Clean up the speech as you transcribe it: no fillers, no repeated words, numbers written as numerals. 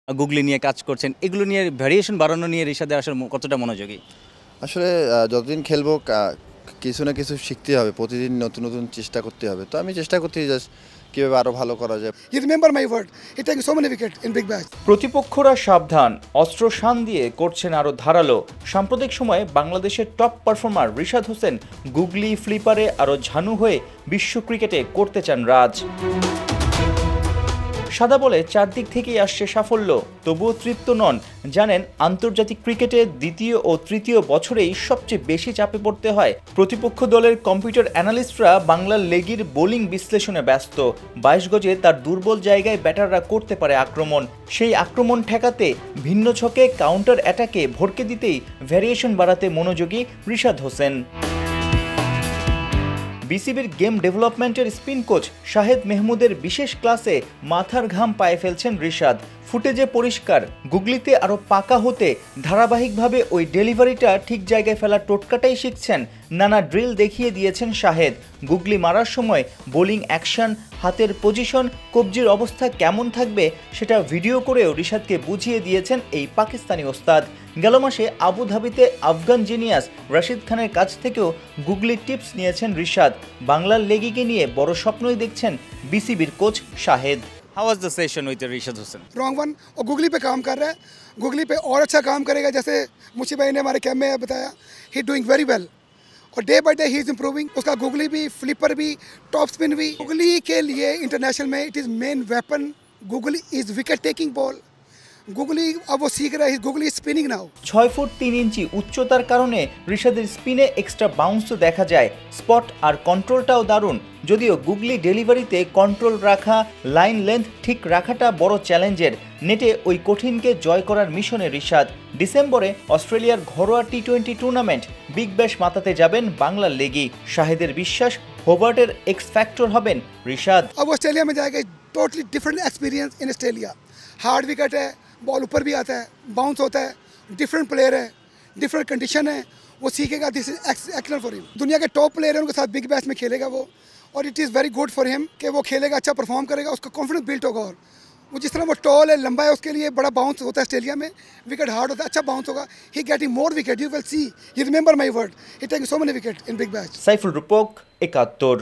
গুগলি নিয়ে কাজ করছেন, এগুলো নিয়ে ভ্যারিয়েশন বাড়ানো নিয়ে রিশাদের আসলে কতটা মনোযোগী? আসলে যতদিন খেলবো কিছু না কিছু শিখতে হবে, প্রতিদিন নতুন নতুন চেষ্টা করতে হবে। তো আমি চেষ্টা করছি জাস্ট কীভাবে আরও ভালো করা যায়। You remember my word. He taking so many wickets in Big Bash. প্রতিপক্ষরা সাবধান, অস্ত্র শান দিয়ে করছেন আরও ধারালো। সাম্প্রতিক সময়ে বাংলাদেশের টপ পারফর্মার রিশাদ হোসেন গুগলি ফ্লিপারে আরও ঝানু হয়ে বিশ্ব ক্রিকেটে করতে চান রাজ। সাদা বলে চারদিক থেকেই আসছে সাফল্য, তবুও তৃপ্ত নন। জানেন, আন্তর্জাতিক ক্রিকেটে দ্বিতীয় ও তৃতীয় বছরেই সবচেয়ে বেশি চাপে পড়তে হয়। প্রতিপক্ষ দলের কম্পিউটার অ্যানালিস্টরা বাংলার লেগির বোলিং বিশ্লেষণে ব্যস্ত। 22 গজে তার দুর্বল জায়গায় ব্যাটাররা করতে পারে আক্রমণ, সেই আক্রমণ ঠেকাতে ভিন্ন ছকে কাউন্টার অ্যাটাকে ভড়কে দিতেই ভ্যারিয়েশন বাড়াতে মনোযোগী রিশাদ হোসেন। বিসিবির গেম ডেভেলপমেন্টের স্পিন কোচ শাহেদ মেহমুদের বিশেষ ক্লাসে মাথার ঘাম পায়ে ফেলছেন রিশাদ। ফুটেজে পরিষ্কার, গুগলিতে আরও পাকা হতে ধারাবাহিকভাবে ওই ডেলিভারিটা ঠিক জায়গায় ফেলার টোটকাটাই শিখছেন। নানা ড্রিল দেখিয়ে দিয়েছেন শাহেদ। গুগলি মারার সময় বোলিং অ্যাকশন, হাতের পজিশন, কবজির অবস্থা কেমন থাকবে সেটা ভিডিও করেও রিশাদকে বুঝিয়ে দিয়েছেন এই পাকিস্তানি ওস্তাদ। গেল মাসে আবুধাবিতে আফগান জিনিয়াস রাশিদ খানের কাছ থেকেও গুগলি টিপস নিয়েছেন রিশাদ। বাংলার লেগিকে নিয়ে বড় স্বপ্নই দেখছেন বিসিবির coach Shahed. How was the session with Rishad Hossain? Wrong one और गूगली पे काम कर रहा है, गूगली पे और अच्छा काम करेगा। जैसे मुशी भाई ने हमारे कैम्प में बताया, ही डूइंग वेरी वेल और day by day he is improving. उसका गूगली भी, फ्लिपर भी, टॉप स्पिन भी। गूगली के लिए इंटरनेशनल में it is main weapon. Googly is wicket taking ball. Googly अब वो सीख रहा है, googly is spinning now. 6 foot 3 ইঞ্চি উচ্চতার কারণে রিশাদের স্পিনে এক্সট্রা বাউন্সও দেখা যায়। স্পট আর কন্ট্রোলটাও দারুণ। যদিও গুগলি ডেলিভারিতে কন্ট্রোল রাখা, লাইন লেন্থ ঠিক রাখাটা বড় চ্যালেঞ্জের। নেটে ওই কঠিনকে জয় করার মিশনে রিশাদ। ডিসেম্বরে অস্ট্রেলিয়ার ঘরোয়া টি-20 টুর্নামেন্ট বিগ ব্যাশ মাতাতে যাবেন বাংলার লেগি। শাহেদের বিশ্বাস, হোবার্টের এক্স ফ্যাক্টর হবেন রিশাদ। अब ऑस्ट्रेलिया में जाएगा, totally different experience in Australia. Hard wicket है, बॉल ऊपर भी आता है, बाउंस होता है, डिफरेंट प्लेयर है, डिफरेंट कंडीशन है, वो सीखेगा। This is excellent for him. दुनिया के टॉप प्लेयर हैं, उनके साथ बिग बैश में खेलेगा वो, और it is very good for him कि वो खेलेगा, अच्छा परफॉर्म करेगा, उसका कॉन्फिडेंस बिल्ट होगा। और वो जिस तरह वो टॉल है, लंबा है, उसके लिए बड़ा बाउंस होता है ऑस्ट्रेलिया में, विकेट हार्ड होता है, अच्छा बाउंस होगा। ही getting more wicket, you will see. You remember my word, he taking so many wicket in big bash. Saiful Rupak, 71।